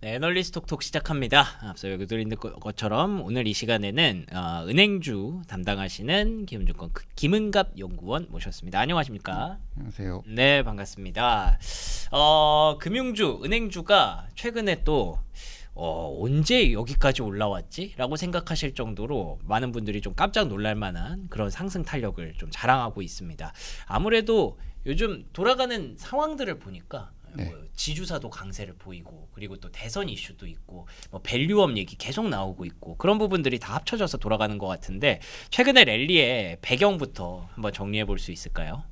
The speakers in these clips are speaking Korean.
네, 애널리스트 톡톡 시작합니다. 앞서 여기 드린 것처럼 오늘 이 시간에는 은행주 담당하시는 김은중권 김은갑 연구원 모셨습니다. 안녕하십니까? 안녕하세요. 네, 반갑습니다. 금융주, 은행주가 최근에 또 언제 여기까지 올라왔지? 라고 생각하실 정도로 많은 분들이 좀 깜짝 놀랄 만한 그런 상승 탄력을 좀 자랑하고 있습니다. 아무래도 요즘 돌아가는 상황들을 보니까 네. 지주사도 강세를 보이고, 그리고 또 대선 이슈도 있고, 밸류업 얘기 계속 나오고 있고, 그런 부분들이 다 합쳐져서 돌아가는 것 같은데, 최근에 랠리의 배경부터 한번 정리해 볼 수 있을까요?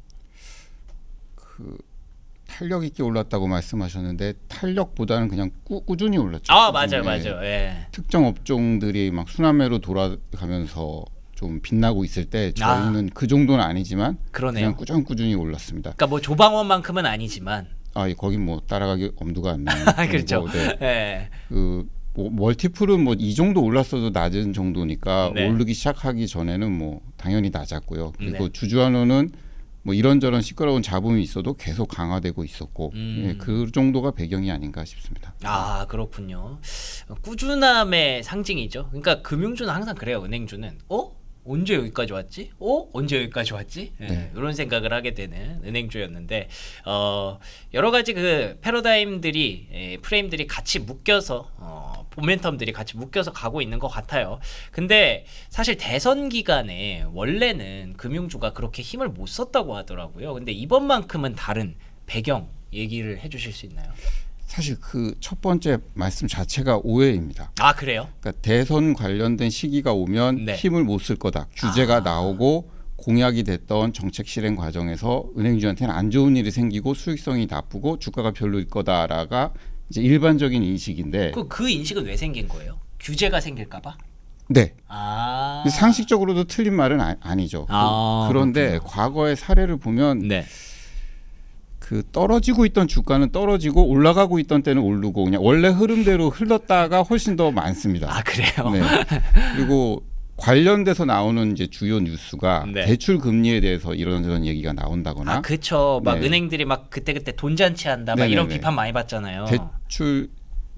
탄력 있게 올랐다고 말씀하셨는데 탄력보다는 그냥 꾸준히 올랐죠. 맞아요, 맞아요. 예. 특정 업종들이 막 순환매로 돌아가면서 좀 빛나고 있을 때 저희는 그 정도는 아니지만 그러네요. 그냥 꾸준히 올랐습니다. 그러니까 뭐 조방원만큼은 아니지만, 거긴 뭐 따라가기 엄두가 안 나요. 그렇죠. 네. 예. 뭐 멀티플은 뭐 이 정도 올랐어도 낮은 정도니까 네. 오르기 시작하기 전에는 뭐 당연히 낮았고요. 그리고 네. 주주환원은 뭐 이런저런 시끄러운 잡음이 있어도 계속 강화되고 있었고 그 정도가 배경이 아닌가 싶습니다. 그렇군요. 꾸준함의 상징이죠. 그러니까 금융주는 항상 그래요. 은행주는 언제 여기까지 왔지? 언제 여기까지 왔지? 네. 이런 생각을 하게 되는 은행주였는데 여러 가지 그 패러다임들이 프레임들이 같이 묶여서 모멘텀들이 같이 묶여서 가고 있는 것 같아요. 근데 사실 대선 기간에 원래는 금융주가 그렇게 힘을 못 썼다고 하더라고요. 근데 이번만큼은 다른 배경 얘기를 해주실 수 있나요? 사실 그 첫 번째 말씀 자체가 오해입니다. 그래요? 그러니까 대선 관련된 시기가 오면 네. 힘을 못 쓸 거다. 규제가 나오고 공약이 됐던 정책 실행 과정에서 은행주한테는 안 좋은 일이 생기고 수익성이 나쁘고 주가가 별로일 거다라가 이제 일반적인 인식인데 그 인식은 왜 생긴 거예요? 규제가 생길까봐? 네. 아. 상식적으로도 틀린 말은 아니죠. 그런데 그렇군요. 과거의 사례를 보면 네. 그 떨어지고 있던 주가는 떨어지고 올라가고 있던 때는 오르고 그냥 원래 흐름대로 흘렀다가 훨씬 더 많습니다. 그래요? 네. 그리고 관련돼서 나오는 이제 주요 뉴스가 네. 대출 금리에 대해서 이런저런 얘기가 나온다거나 그쵸. 막 네. 은행들이 막 그때그때 돈 잔치한다. 막 이런 네네네. 비판 많이 받잖아요. 대출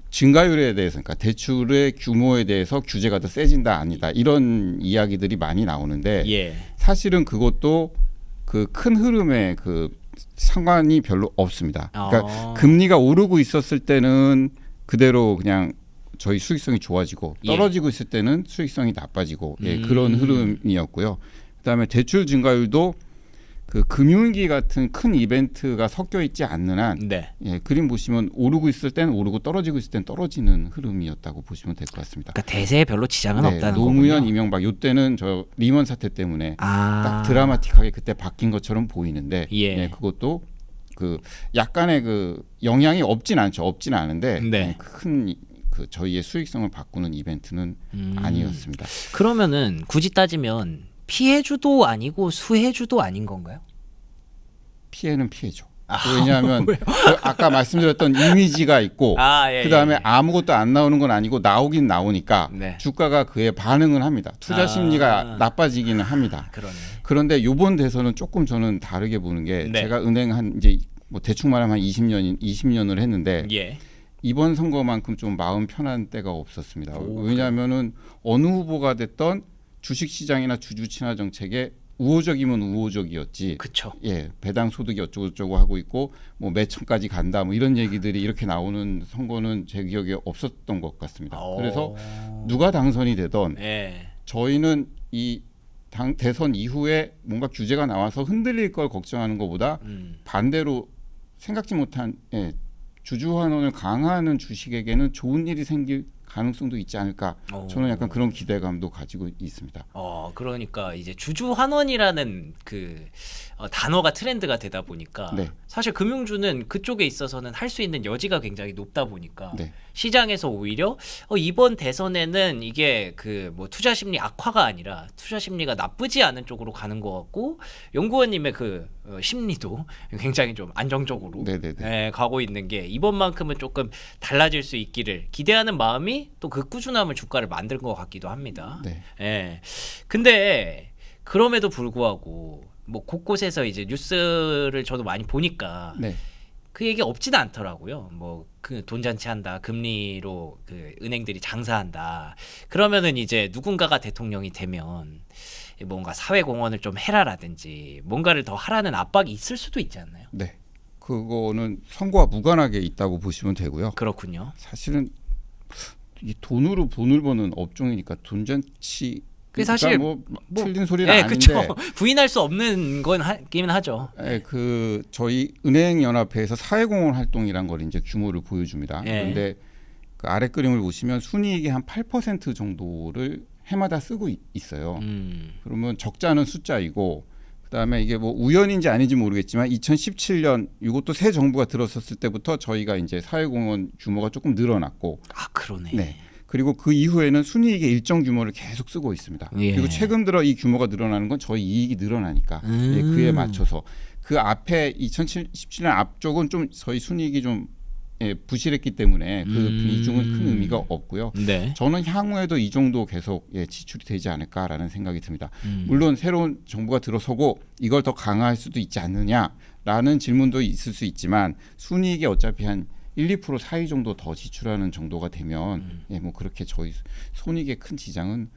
증가율에 대해서 그러니까 대출의 규모에 대해서 규제가 더 세진다 아니다 이런 이야기들이 많이 나오는데 예. 사실은 그것도 그 큰 흐름에 그 상관이 별로 없습니다. 그러니까 금리가 오르고 있었을 때는 그대로 그냥 저희 수익성이 좋아지고 떨어지고 있을 때는 수익성이 나빠지고 그런 흐름이었고요. 그다음에 대출 증가율도 그 금융위기 같은 큰 이벤트가 섞여 있지 않는 한 네. 그림 보시면 오르고 있을 때는 오르고 떨어지고 있을 때는 떨어지는 흐름이었다고 보시면 될 것 같습니다. 그러니까 대세에 별로 지장은 없다는 노무현, 거군요. 이명박 이때는 저 리먼 사태 때문에 딱 아. 드라마틱하게 그때 바뀐 것처럼 보이는데 예. 그것도 그 약간의 그 영향이 없진 않죠. 없진 않은데 네. 큰 그 저희의 수익성을 바꾸는 이벤트는 아니었습니다. 그러면은 굳이 따지면 피해주도 아니고 수혜주도 아닌 건가요? 피해는 피해죠. 왜냐하면 그 아까 말씀드렸던 이미지가 있고 예, 그다음에 예. 아무것도 안 나오는 건 아니고 나오긴 나오니까 네. 주가가 그에 반응을 합니다. 투자 심리가 나빠지기는 합니다. 그러네. 그런데 이번 대선은 조금 저는 다르게 보는 게 네. 제가 은행 한 이제 뭐 대충 말하면 한 20년을 했는데 예. 이번 선거만큼 좀 마음 편한 때가 없었습니다. 왜냐하면은 어느 후보가 됐던 주식 시장이나 주주 친화 정책에 우호적이면 우호적이었지. 그쵸. 배당 소득이 어쩌고저쩌고 하고 있고 뭐 매천까지 간다 뭐 이런 얘기들이 이렇게 나오는 선거는 제 기억에 없었던 것 같습니다. 그래서 누가 당선이 되던 저희는 이 대선 이후에 뭔가 규제가 나와서 흔들릴 걸 걱정하는 것보다 반대로 생각지 못한 주주 환원을 강화하는 주식에게는 좋은 일이 생길 가능성도 있지 않을까. 저는 약간 그런 기대감도 가지고 있습니다. 그러니까 이제 주주 환원이라는 그 단어가 트렌드가 되다 보니까 네. 사실 금융주는 그쪽에 있어서는 할 수 있는 여지가 굉장히 높다 보니까 네. 시장에서 오히려 이번 대선에는 이게 그 뭐 투자 심리 악화가 아니라 투자 심리가 나쁘지 않은 쪽으로 가는 것 같고 연구원님의 그 심리도 굉장히 좀 안정적으로 네네네. 가고 있는 게 이번만큼은 조금 달라질 수 있기를 기대하는 마음이 또 그 꾸준함을 주가를 만든 것 같기도 합니다. 네. 근데 그럼에도 불구하고 뭐 곳곳에서 이제 뉴스를 저도 많이 보니까 네. 그 얘기 없지는 않더라고요. 뭐 그 돈잔치 한다, 금리로 그 은행들이 장사한다. 그러면은 이제 누군가가 대통령이 되면 뭔가 사회 공헌을 좀 해라라든지 뭔가를 더 하라는 압박이 있을 수도 있지 않나요? 네, 그거는 선거와 무관하게 있다고 보시면 되고요. 그렇군요. 사실은 이 돈으로 돈을 버는 업종이니까 돈잔치 그 사실 뭐 틀린 소리는 네, 아닌데 그쵸. 부인할 수 없는 건 하기는 하죠. 네, 그 저희 은행연합회에서 사회공헌 활동이란 걸 이제 규모를 보여줍니다. 네. 그런데 그 아래 그림을 보시면 순이익의 한 8% 정도를 해마다 쓰고 있어요. 그러면 적자는 숫자이고 그다음에 이게 뭐 우연인지 아닌지 모르겠지만 2017년 이것도 새 정부가 들어섰을 때부터 저희가 이제 사회공헌 규모가 조금 늘어났고 아 그러네. 네. 그리고 그 이후에는 순이익의 일정 규모를 계속 쓰고 있습니다. 예. 그리고 최근 들어 이 규모가 늘어나는 건 저희 이익이 늘어나니까 예, 그에 맞춰서 그 앞에 2017년 앞쪽은 좀 저희 순이익이 좀 부실했기 때문에 그 비중은 큰 의미가 없고요. 네. 저는 향후에도 이 정도 계속 지출이 되지 않을까라는 생각이 듭니다. 물론 새로운 정부가 들어서고 이걸 더 강화할 수도 있지 않느냐라는 질문도 있을 수 있지만 순이익이 어차피 한 1~2% 사이 정도 더 지출하는 정도가 되면 뭐 그렇게 저희 손익에 큰 지장은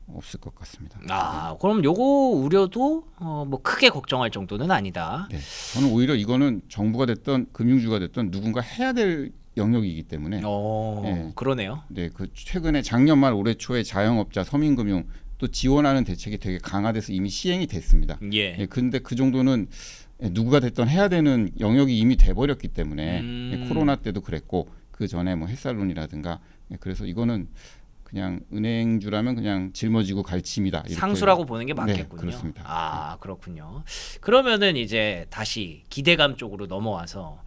없을 것 같습니다. 아 그럼 요거 우려도 뭐 크게 걱정할 정도는 아니다. 네, 저는 오히려 이거는 정부가 됐던 금융주가 됐던 누군가 해야 될 영역이기 때문에. 네, 그러네요. 네, 그 최근에 작년 말 올해 초에 자영업자 서민금융 또 지원하는 대책이 되게 강화돼서 이미 시행이 됐습니다. 예. 근데 그 정도는 누구가 됐든 해야 되는 영역이 이미 돼버렸기 때문에 코로나 때도 그랬고 그 전에 뭐 햇살론이라든가 그래서 이거는 그냥 은행주라면 그냥 짊어지고 갈 짐이다. 이렇게. 상수라고 보는 게 맞겠군요. 네, 그렇습니다. 아 그렇군요. 그러면은 이제 다시 기대감 쪽으로 넘어와서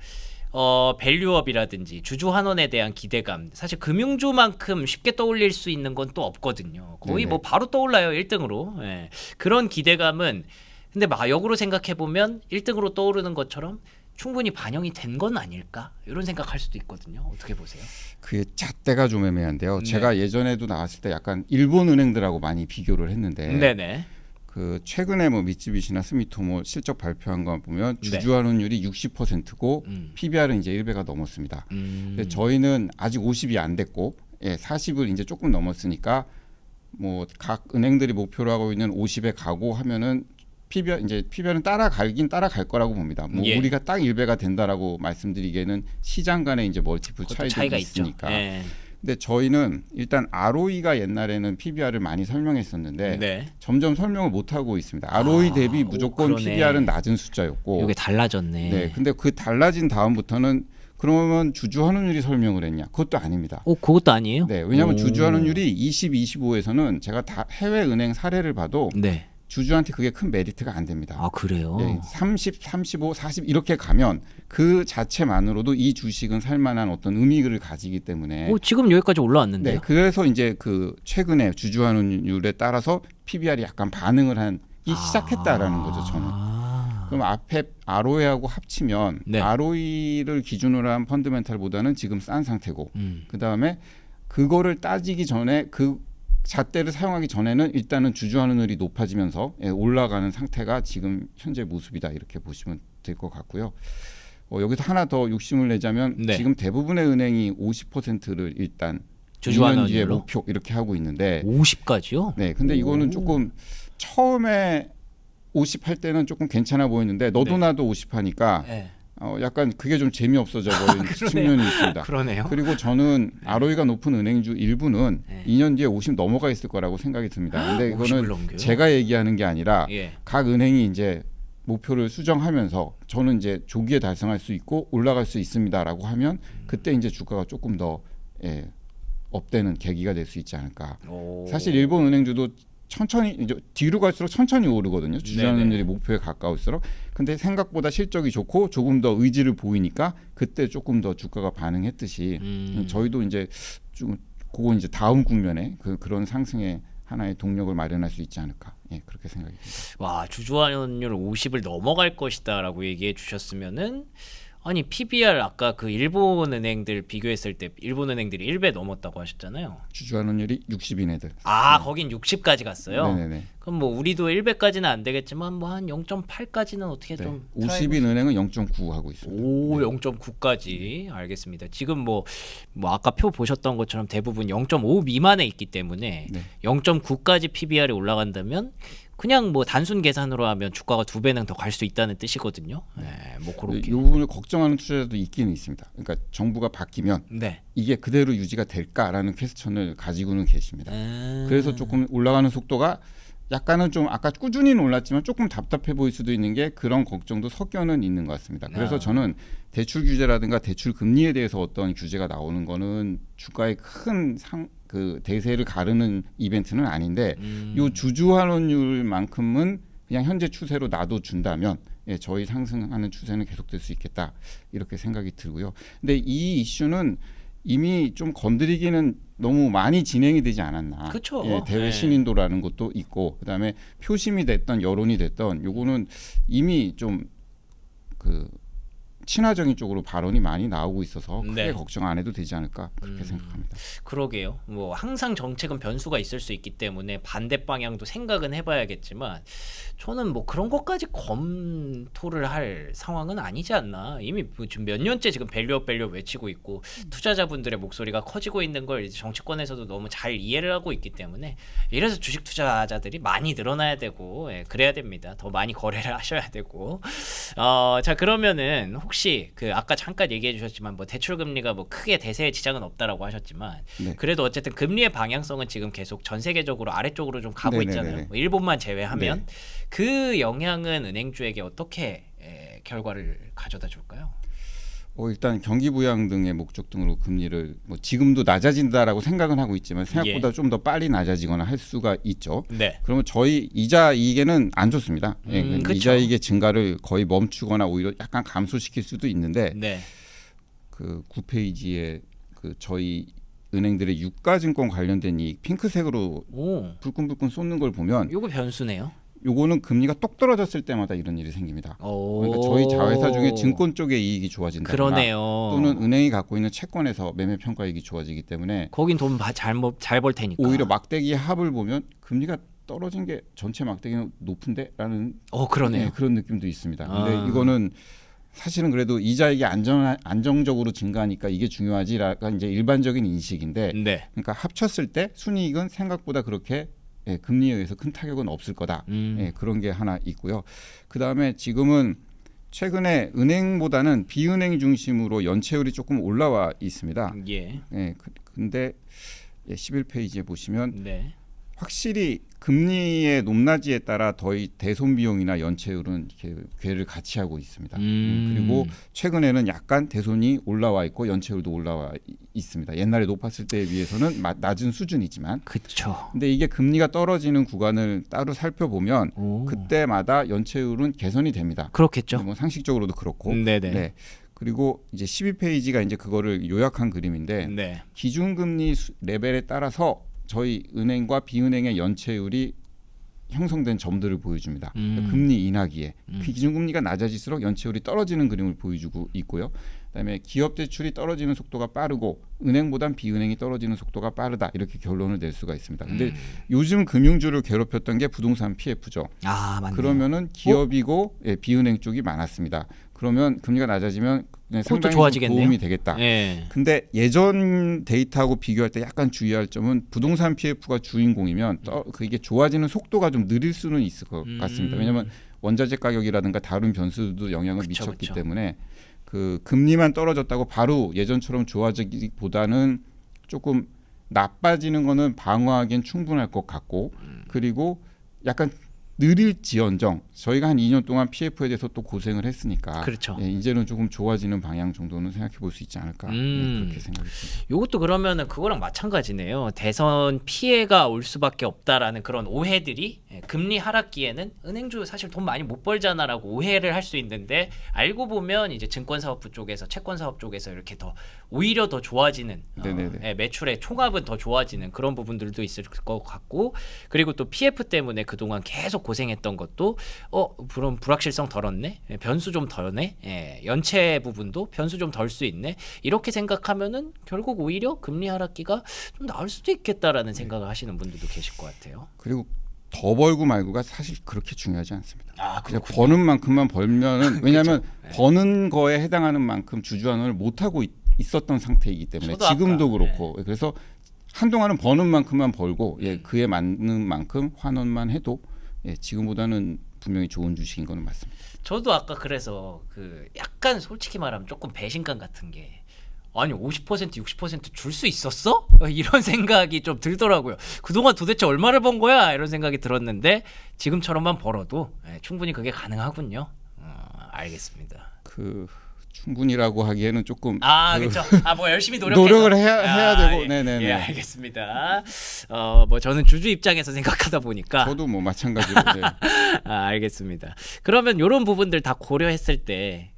밸류업이라든지 주주환원에 대한 기대감 사실 금융주만큼 쉽게 떠올릴 수 있는 건 또 없거든요. 거의 네네. 뭐 바로 떠올라요 1등으로. 예. 그런 기대감은 근데 역으로 생각해 보면 1등으로 떠오르는 것처럼 충분히 반영이 된 건 아닐까 이런 생각할 수도 있거든요. 어떻게 보세요? 그게 잣대가 좀 애매한데요. 네. 제가 예전에도 나왔을 때 약간 일본 은행들하고 많이 비교를 했는데 네네. 그 최근에 뭐 미쯔비시나 스미토모 실적 발표한 거 보면 네. 주주환원율이 60%고 PBR은 이제 1배가 넘었습니다. 근데 저희는 아직 50이 안 됐고 40을 이제 조금 넘었으니까 뭐 각 은행들이 목표로 하고 있는 50에 가고 하면은 PBR은 따라갈 거라고 봅니다. 뭐 예. 우리가 딱 1배가 된다라고 말씀드리기에는 시장 간에 이제 멀티플 차이가 있으니까. 예. 근데 저희는 일단 ROE가 옛날에는 PBR을 많이 설명했었는데 네. 점점 설명을 못 하고 있습니다. ROE 대비 무조건 그러네. PBR은 낮은 숫자였고. 이게 달라졌네. 네. 근데 그 달라진 다음부터는 그러면 주주환원율이 설명을 했냐? 그것도 아닙니다. 그것도 아니에요? 네. 왜냐하면 주주환원율이 20, 25에서는 제가 다 해외 은행 사례를 봐도 네. 주주한테 그게 큰 메리트가 안 됩니다. 아 그래요? 네, 30, 35, 40 이렇게 가면 그 자체만으로도 이 주식은 살만한 어떤 의미를 가지기 때문에. 지금 여기까지 올라왔는데요. 네, 그래서 이제 그 최근에 주주환원율에 따라서 PBR이 약간 반응을 하기 시작했다라는 거죠, 저는. 그럼 앞에 ROE하고 합치면 네. ROE를 기준으로 한 펀드멘탈보다는 지금 싼 상태고, 그 다음에 그거를 따지기 전에 그 잣대를 사용하기 전에는 일단은 주주환원율이 높아지면서 올라가는 상태가 지금 현재 모습이다 이렇게 보시면 될 것 같고요. 여기서 하나 더 욕심을 내자면 네. 지금 대부분의 은행이 50%를 일단 주주환원율로? 2년 뒤에 목표 이렇게 하고 있는데 50까지요? 네, 근데 이거는 조금 처음에 50 할 때는 조금 괜찮아 보였는데 너도 네. 나도 50 하니까 네. 약간 그게 좀 재미없어져 버린 측면이 있습니다. 그러네요. 그리고 저는 ROE가 높은 은행주 일부는 네. 2년 뒤에 50 넘어가 있을 거라고 생각이 듭니다. 근데 50을 이거는 넘겨요? 제가 얘기하는 게 아니라 예. 각 은행이 이제 목표를 수정하면서 저는 이제 조기에 달성할 수 있고 올라갈 수 있습니다라고 하면 그때 이제 주가가 조금 더 업되는 계기가 될 수 있지 않을까. 사실 일본 은행주도 천천히 이제 뒤로 갈수록 천천히 오르거든요. 주주환원율이 목표에 가까울수록. 근데 생각보다 실적이 좋고 조금 더 의지를 보이니까 그때 조금 더 주가가 반응했듯이 저희도 이제 좀 그건 이제 다음 국면에 그런 상승의 하나의 동력을 마련할 수 있지 않을까. 그렇게 생각이 듭니다. 와 주주환원율 50을 넘어갈 것이다라고 얘기해 주셨으면은 아니 PBR 아까 그 일본 은행들 비교했을 때 일본 은행들이 1배 넘었다고 하셨잖아요. 주주환원율이 60인 애들. 거긴 60까지 갔어요. 네네네. 그럼 뭐 우리도 1배까지는 안 되겠지만 뭐 한 0.8까지는 어떻게 네. 좀 50인 은행은 0.9 하고 있습니다. 오, 0.9까지 알겠습니다. 지금 뭐 아까 표 보셨던 것처럼 대부분 0.5 미만에 있기 때문에 네. 0.9까지 PBR이 올라간다면 그냥 뭐 단순 계산으로 하면 주가가 2배는 더 갈 수 있다는 뜻이거든요. 네, 뭐 그렇게. 이 부분을 걱정하는 투자자도 있기는 있습니다. 그러니까 정부가 바뀌면 네. 이게 그대로 유지가 될까라는 퀘스천을 가지고는 계십니다. 그래서 조금 올라가는 속도가 약간은 좀 아까 꾸준히는 올랐지만 조금 답답해 보일 수도 있는 게 그런 걱정도 섞여는 있는 것 같습니다. 그래서 저는 대출 규제라든가 대출 금리에 대해서 어떤 규제가 나오는 거는 주가에 큰 대세를 가르는 이벤트는 아닌데 요 주주 환원율만큼은 그냥 현재 추세로 놔둬준다면 저희 상승하는 추세는 계속될 수 있겠다 이렇게 생각이 들고요. 근데 이 이슈는 이미 좀 건드리기는 너무 많이 진행이 되지 않았나. 그쵸. 대외 신인도라는 것도 있고 그다음에 표심이 됐던 여론이 됐던 요거는 이미 좀 친화적인 쪽으로 발언이 많이 나오고 있어서 크게 네. 걱정 안 해도 되지 않을까 그렇게 생각합니다. 그러게요. 뭐 항상 정책은 변수가 있을 수 있기 때문에 반대 방향도 생각은 해봐야겠지만 저는 뭐 그런 것까지 검토를 할 상황은 아니지 않나. 이미 지금 몇 년째 지금 밸류업 외치고 있고 투자자분들의 목소리가 커지고 있는 걸 이제 정치권에서도 너무 잘 이해를 하고 있기 때문에 이래서 주식 투자자들이 많이 늘어나야 되고 그래야 됩니다. 더 많이 거래를 하셔야 되고. 자 그러면은 혹시 그 아까 잠깐 얘기해 주셨지만 뭐 대출 금리가 뭐 크게 대세에 지장은 없다라고 하셨지만 네. 그래도 어쨌든 금리의 방향성은 지금 계속 전 세계적으로 아래쪽으로 좀 가고 네네네네. 있잖아요. 뭐 일본만 제외하면 네. 그 영향은 은행주에게 어떻게 결과를 가져다 줄까요? 일단 경기 부양 등의 목적 등으로 금리를 뭐 지금도 낮아진다라고 생각은 하고 있지만 생각보다 좀 더 빨리 낮아지거나 할 수가 있죠. 네. 그러면 저희 이자 이익에는 안 좋습니다. 그쵸. 이자 이익의 증가를 거의 멈추거나 오히려 약간 감소시킬 수도 있는데 네. 그 9페이지에 그 저희 은행들의 유가증권 관련된 이익 핑크색으로 오, 불끈불끈 쏟는 걸 보면 요거 변수네요. 요거는 금리가 똑 떨어졌을 때마다 이런 일이 생깁니다. 오. 그러니까 저희 자회사 중에 증권 쪽의 이익이 좋아진다거나 그러네요. 또는 은행이 갖고 있는 채권에서 매매 평가이익이 좋아지기 때문에 거긴 돈 잘 벌 테니까. 오히려 막대기 합을 보면 금리가 떨어진 게 전체 막대기는 높은데라는 그러네요. 그런 느낌도 있습니다. 근데 이거는 사실은 그래도 이자익이 안정적으로 증가하니까 이게 중요하지라가 이제 일반적인 인식인데 네. 그러니까 합쳤을 때 순이익은 생각보다 그렇게 금리에 의해서 큰 타격은 없을 거다. 그런 게 하나 있고요. 그다음에 지금은 최근에 은행보다는 비은행 중심으로 연체율이 조금 올라와 있습니다. 예. 근데 11페이지에 보시면 네. 확실히 금리의 높낮이에 따라 대손 비용이나 연체율은 이렇게 궤를 같이 하고 있습니다. 그리고 최근에는 약간 대손이 올라와 있고 연체율도 올라와 있습니다. 옛날에 높았을 때에 비해서는 낮은 수준이지만. 그렇죠. 근데 이게 금리가 떨어지는 구간을 따로 살펴보면 그때마다 연체율은 개선이 됩니다. 그렇겠죠. 뭐 상식적으로도 그렇고. 네네. 네. 그리고 이제 12페이지가 이제 그거를 요약한 그림인데 네. 기준금리 레벨에 따라서 저희 은행과 비은행의 연체율이 형성된 점들을 보여줍니다. 그러니까 금리 인하기에 기준금리가 낮아질수록 연체율이 떨어지는 그림을 보여주고 있고요. 그다음에 기업 대출이 떨어지는 속도가 빠르고 은행보단 비은행이 떨어지는 속도가 빠르다 이렇게 결론을 낼 수가 있습니다. 근데 요즘 금융주를 괴롭혔던 게 부동산 PF죠. 맞네요. 그러면은 기업이고 비은행 쪽이 많았습니다. 그러면 금리가 낮아지면 상당히 좋아지겠네요. 도움이 되겠다. 예. 근데 예전 데이터하고 비교할 때 약간 주의할 점은 부동산 PF가 주인공이면 이게 좋아지는 속도가 좀 느릴 수는 있을 것 같습니다. 왜냐하면 원자재 가격이라든가 다른 변수도 영향을 미쳤기 때문에 그 금리만 떨어졌다고 바로 예전처럼 좋아지기보다는 조금 나빠지는 거는 방어하기엔 충분할 것 같고 그리고 약간 느릴지언정 저희가 한 2년 동안 PF에 대해서 또 고생을 했으니까 그렇죠. 이제는 조금 좋아지는 방향 정도는 생각해 볼 수 있지 않을까 그렇게 생각이 듭니다. 이것도 그러면은 그거랑 마찬가지네요. 대선 피해가 올 수밖에 없다라는 그런 오해들이 금리 하락기에는 은행주 사실 돈 많이 못 벌잖아라고 오해를 할 수 있는데 알고 보면 이제 증권사업부 쪽에서 채권사업 쪽에서 이렇게 더 오히려 더 좋아지는 매출의 총합은 더 좋아지는 그런 부분들도 있을 것 같고 그리고 또 PF 때문에 그동안 계속 고생했던 것도 그럼 불확실성 덜었네, 변수 좀 덜네, 연체 부분도 변수 좀 덜 수 있네, 이렇게 생각하면은 결국 오히려 금리 하락기가 좀 나을 수도 있겠다라는 생각을 하시는 분들도 계실 것 같아요. 그리고 더 벌고 말고가 사실 그렇게 중요하지 않습니다. 그냥 그렇군요. 버는 만큼만 벌면은 왜냐하면 그렇죠. 버는 거에 해당하는 만큼 주주환원을 못 하고 있었던 상태이기 때문에 지금도 아까, 그렇고 그래서 한동안은 버는 만큼만 벌고 그에 맞는 만큼 환원만 해도 지금보다는 분명히 좋은 주식인 거는 맞습니다. 저도 아까 그래서 그 약간 솔직히 말하면 조금 배신감 같은 게, 아니 50% 60% 줄 수 있었어? 이런 생각이 좀 들더라고요. 그동안 도대체 얼마를 번 거야? 이런 생각이 들었는데 지금처럼만 벌어도 충분히 그게 가능하군요. 알겠습니다. 충분히라고 하기에는 조금 그렇죠. 뭐 열심히 노력해서 노력을 해야 되고, 네네네. 예, 알겠습니다. 뭐 저는 주주 입장에서 생각하다 보니까 저도 뭐 마찬가지로. 네. 알겠습니다. 그러면 이런 부분들 다 고려했을 때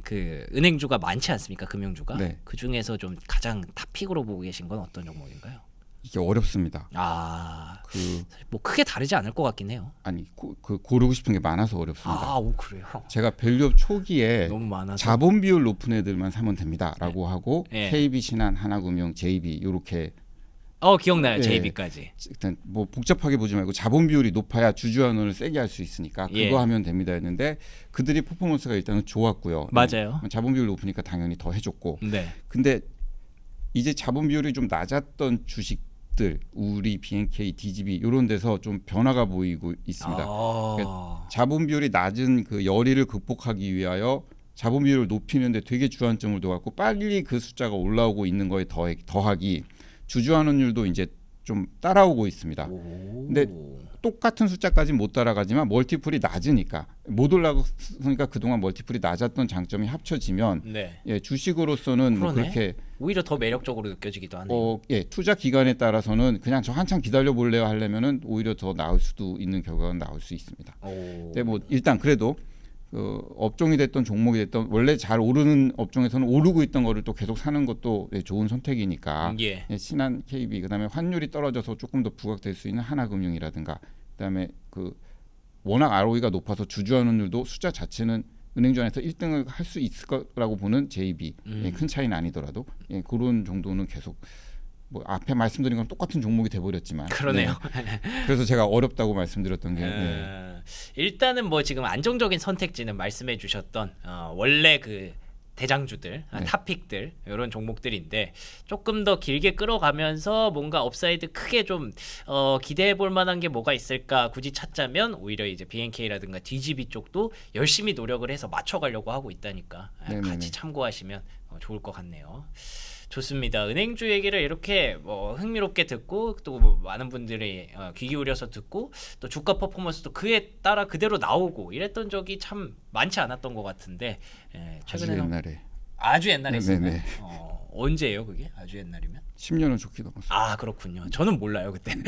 그 은행주가 많지 않습니까? 금융주가. 네. 그 중에서 좀 가장 탑픽으로 보고 계신 건 어떤 종목인가요? 이게 어렵습니다. 뭐 크게 다르지 않을 것 같긴 해요. 아니 고르고 싶은 게 많아서 어렵습니다. 그래요? 제가 밸류업 초기에 너무 많아서. 자본 비율 높은 애들만 사면 됩니다라고 하고 네. KB 신한, 하나금융, JB 이렇게 기억나요. 네. JB까지. 일단 뭐 복잡하게 보지 말고 자본 비율이 높아야 주주환원을 세게 할 수 있으니까 그거 하면 됩니다 했는데 그들이 퍼포먼스가 일단은 좋았고요. 맞아요. 자본 비율 높으니까 당연히 더 해줬고. 네. 근데 이제 자본 비율이 좀 낮았던 주식들, 우리, BNK, DGB 이런 데서 좀 변화가 보이고 있습니다. 그러니까 자본 비율이 낮은 그 열의를 극복하기 위하여 자본 비율을 높이는데 되게 주안점을 둬갖고 빨리 그 숫자가 올라오고 있는 거에 더하기 주주환원율도 이제 좀 따라오고 있습니다. 근데 똑같은 숫자까지 못 따라가지만 멀티플이 낮으니까 못 올라가니까 그동안 멀티플이 낮았던 장점이 합쳐지면 주식으로서는 뭐 그렇게 오히려 더 매력적으로 느껴지기도 하네요. 투자 기간에 따라서는 그냥 저 한참 기다려 볼래요 하려면은 오히려 더 나을 수도 있는 결과가 나올 수 있습니다. 근데 뭐 일단 그래도 업종이 됐던 종목이 됐던 원래 잘 오르는 업종에서는 오르고 있던 거를 또 계속 사는 것도 좋은 선택이니까 신한, KB 그다음에 환율이 떨어져서 조금 더 부각될 수 있는 하나금융이라든가 그다음에 워낙 ROE가 높아서 주주환원율도 숫자 자체는 은행주 안에서 1등을 할 수 있을 거라고 보는 JB 큰 차이는 아니더라도 그런 정도는 계속 뭐 앞에 말씀드린 건 똑같은 종목이 돼버렸지만 그러네요. 그래서 제가 어렵다고 말씀드렸던 게 일단은 뭐 지금 안정적인 선택지는 말씀해 주셨던 원래 그 대장주들, 탑픽들 이런 종목들인데 조금 더 길게 끌어가면서 뭔가 업사이드 크게 좀 기대해 볼 만한 게 뭐가 있을까 굳이 찾자면 오히려 이제 BNK라든가 DGB 쪽도 열심히 노력을 해서 맞춰가려고 하고 있다니까 같이 참고하시면 좋을 것 같네요. 좋습니다. 은행주 얘기를 이렇게 뭐 흥미롭게 듣고 또 뭐 많은 분들이 귀 기울여서 듣고 또 주가 퍼포먼스도 그에 따라 그대로 나오고 이랬던 적이 참 많지 않았던 것 같은데 최근에는 아주 옛날에 있었나요? 언제예요 그게? 아주 옛날이면? 10년은 좋게 넘었어요. 그렇군요. 저는 몰라요 그때는.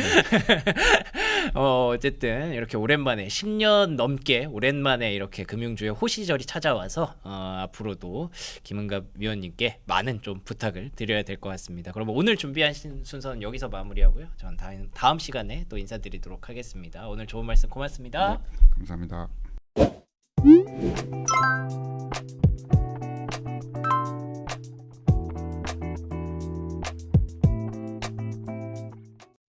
어쨌든 이렇게 오랜만에 10년 넘게 오랜만에 이렇게 금융주의 호시절이 찾아와서 앞으로도 김은갑 위원님께 많은 좀 부탁을 드려야 될 것 같습니다. 그럼 오늘 준비하신 순서는 여기서 마무리하고요. 전 다음 시간에 또 인사드리도록 하겠습니다. 오늘 좋은 말씀 고맙습니다. 감사합니다.